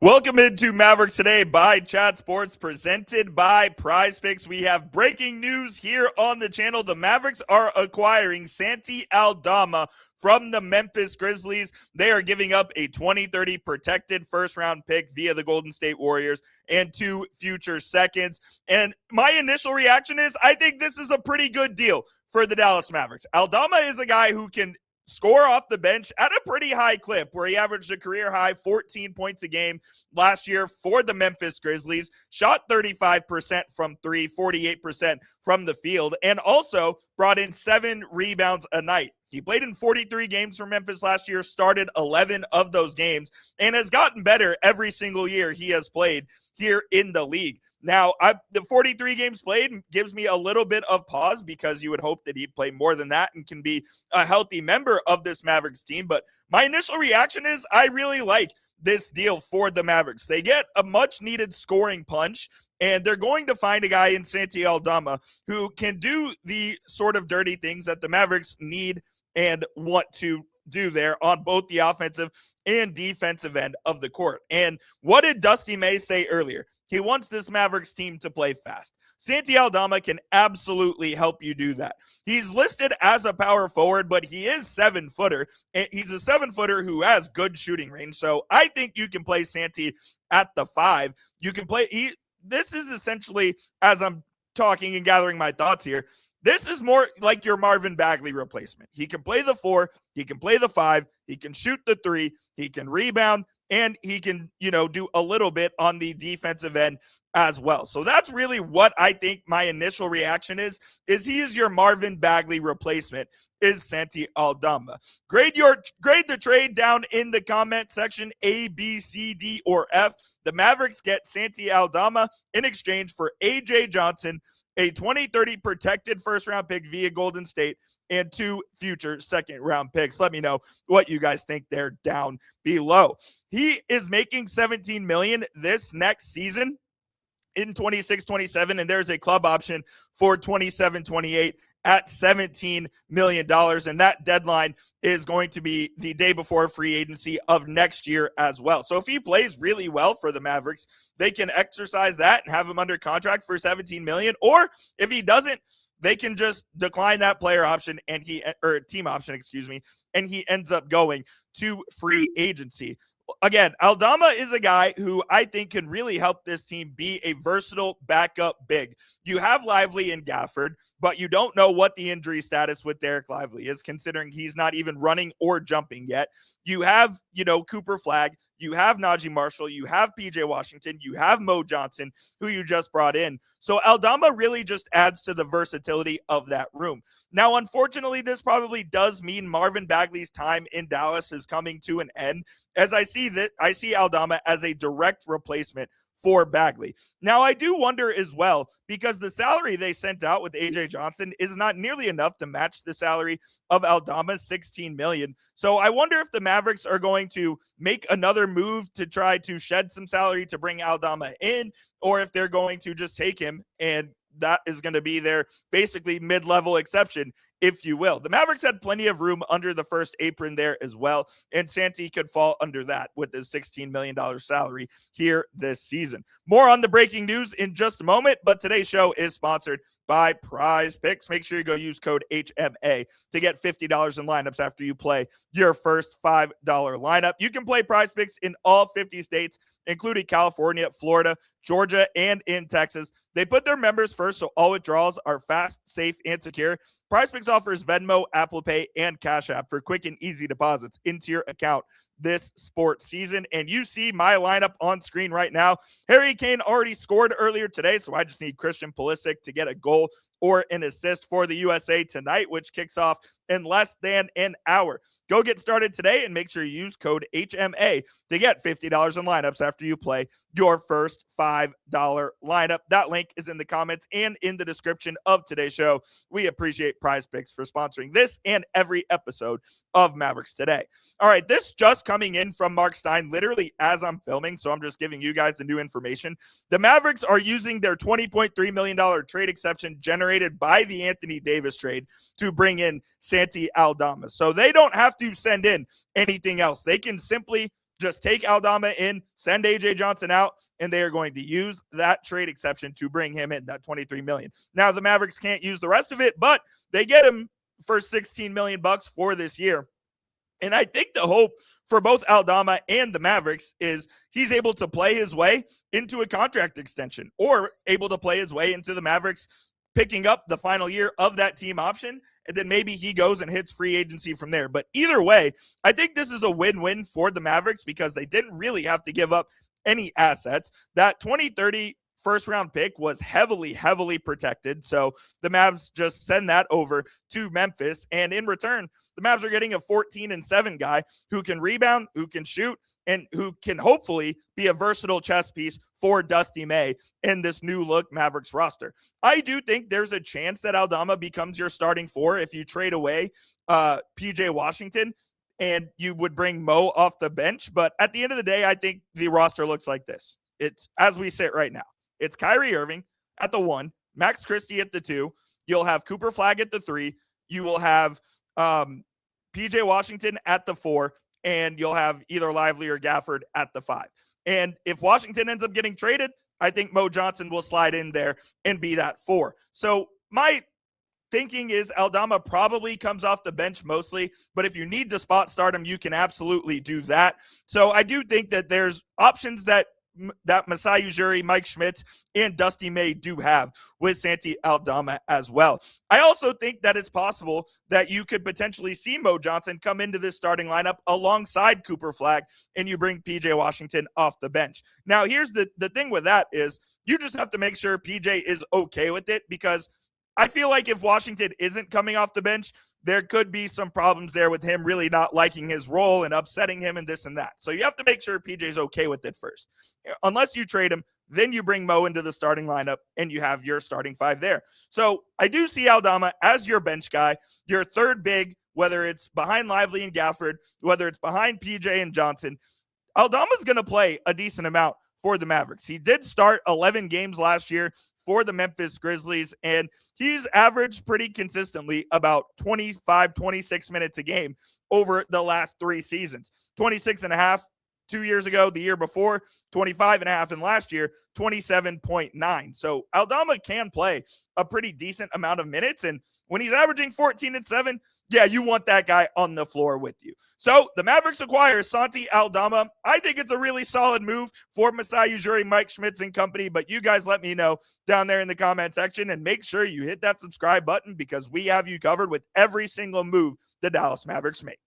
Welcome into Mavericks Today by Chat Sports, presented by Prize Picks. We have breaking news here on the channel. The Mavericks are acquiring Santi Aldama from the Memphis Grizzlies. They are giving up a 2030 protected first-round pick via the Golden State Warriors and 2 future seconds. And my initial reaction is I think this is a pretty good deal for the Dallas Mavericks. Aldama is a guy who can score off the bench at a pretty high clip, where he averaged a career high 14 points a game last year for the Memphis Grizzlies, shot 35% from three, 48% from the field, and also brought in 7 rebounds a night. He played in 43 games for Memphis last year, started 11 of those games, and has gotten better every single year he has played here in the league. Now, the 43 games played gives me a little bit of pause, because you would hope that he'd play more than that and can be a healthy member of this Mavericks team. But my initial reaction is I really like this deal for the Mavericks. They get a much-needed scoring punch, and they're going to find a guy in Santi Aldama who can do the sort of dirty things that the Mavericks need and want to do there on both the offensive and defensive end of the court. And what did Dusty May say earlier? He wants this Mavericks team to play fast. Santi Aldama can absolutely help you do that. He's listed as a power forward, but he is 7-footer. And he's a 7-footer who has good shooting range. So I think you can play Santi at the 5. You can play. This is essentially, as I'm talking and gathering my thoughts here, this is more like your Marvin Bagley replacement. He can play the 4, he can play the 5, he can shoot the 3, he can rebound, and he can, do a little bit on the defensive end as well. So that's really what I think my initial reaction is he is your Marvin Bagley replacement, is Santi Aldama. Grade the trade down in the comment section, A, B, C, D, or F. The Mavericks get Santi Aldama in exchange for A.J. Johnson, a 2030 protected first-round pick via Golden State, and 2 future second-round picks. Let me know what you guys think there down below. He is making $17 million this next season in 26-27, and there's a club option for 27-28 at $17 million, and that deadline is going to be the day before free agency of next year as well. So if he plays really well for the Mavericks, they can exercise that and have him under contract for $17 million, or if he doesn't, they can just decline that player option and team option, and he ends up going to free agency. Again, Aldama is a guy who I think can really help this team be a versatile backup big. You have Lively and Gafford, but you don't know what the injury status with Derek Lively is, considering he's not even running or jumping yet. You have, Cooper Flagg. You have Najee Marshall. You have PJ Washington. You have Mo Johnson, who you just brought in. So Aldama really just adds to the versatility of that room. Now, unfortunately, this probably does mean Marvin Bagley's time in Dallas is coming to an end, as I see Aldama as a direct replacement for Bagley. Now, I do wonder as well, because the salary they sent out with A.J. Johnson is not nearly enough to match the salary of Aldama's $16 million. So I wonder if the Mavericks are going to make another move to try to shed some salary to bring Aldama in, or if they're going to just take him, and that is going to be their basically mid-level exception, if you will. The Mavericks had plenty of room under the first apron there as well, and Santi could fall under that with his $16 million salary here this season. More on the breaking news in just a moment, but today's show is sponsored by Prize Picks. Make sure you go use code HMA to get $50 in lineups after you play your first $5 lineup. You can play Prize Picks in all 50 states, including California, Florida, Georgia, and in Texas. They put their members first, so all withdrawals are fast, safe, and secure. PrizePicks offers Venmo, Apple Pay, and Cash App for quick and easy deposits into your account this sports season. And you see my lineup on screen right now. Harry Kane already scored earlier today, so I just need Christian Pulisic to get a goal or an assist for the USA tonight, which kicks off in less than an hour. Go get started today and make sure you use code HMA to get $50 in lineups after you play your first $5 lineup. That link is in the comments and in the description of today's show. We appreciate Prize Picks for sponsoring this and every episode of Mavericks Today. All right, this just coming in from Mark Stein literally as I'm filming, so I'm just giving you guys the new information. The Mavericks are using their $20.3 million trade exception generated by the Anthony Davis trade to bring in Santi Aldama. So they don't have to send in anything else. They can simply just take Aldama in, send AJ Johnson out, and they are going to use that trade exception to bring him in, that $23 million. Now, the Mavericks can't use the rest of it, but they get him for $16 million for this year. And I think the hope for both Aldama and the Mavericks is he's able to play his way into a contract extension or able to play his way into the Mavericks picking up the final year of that team option, and then maybe he goes and hits free agency from there. But either way, I think this is a win-win for the Mavericks because they didn't really have to give up any assets. That 2030 first-round pick was heavily, heavily protected. So the Mavs just send that over to Memphis, and in return, the Mavs are getting a 14-7 guy who can rebound, who can shoot, and who can hopefully be a versatile chess piece for Dusty May in this new look Mavericks roster. I do think there's a chance that Aldama becomes your starting four if you trade away PJ Washington and you would bring Mo off the bench. But at the end of the day, I think the roster looks like this. It's as we sit right now. It's Kyrie Irving at the 1, Max Christie at the 2. You'll have Cooper Flagg at the 3. You will have PJ Washington at the 4. And you'll have either Lively or Gafford at the 5. And if Washington ends up getting traded, I think Mo Johnson will slide in there and be that 4. So my thinking is Aldama probably comes off the bench mostly, but if you need to spot start him, you can absolutely do that. So I do think that there's options that Masai Ujiri, Mike Schmitz, and Dusty May do have with Santi Aldama as well. I also think that it's possible that you could potentially see Mo Johnson come into this starting lineup alongside Cooper Flagg, and you bring PJ Washington off the bench. Now, here's the thing with that is you just have to make sure PJ is okay with it, because I feel like if Washington isn't coming off the bench, there could be some problems there with him really not liking his role and upsetting him and this and that. So you have to make sure PJ's okay with it first. Unless you trade him, then you bring Mo into the starting lineup and you have your starting 5 there. So I do see Aldama as your bench guy, your third big, whether it's behind Lively and Gafford, whether it's behind PJ and Johnson. Aldama's going to play a decent amount for the Mavericks. He did start 11 games last year for the Memphis Grizzlies, and he's averaged pretty consistently about 25, 26 minutes a game over the last 3 seasons. 26 and a half 2 years ago, the year before, 25 and a half, and last year, 27.9. So Aldama can play a pretty decent amount of minutes, and when he's averaging 14 and 7, yeah, you want that guy on the floor with you. So the Mavericks acquire Santi Aldama. I think it's a really solid move for Masai Ujiri, Mike Schmitz, and company, but you guys let me know down there in the comment section, and make sure you hit that subscribe button because we have you covered with every single move the Dallas Mavericks make.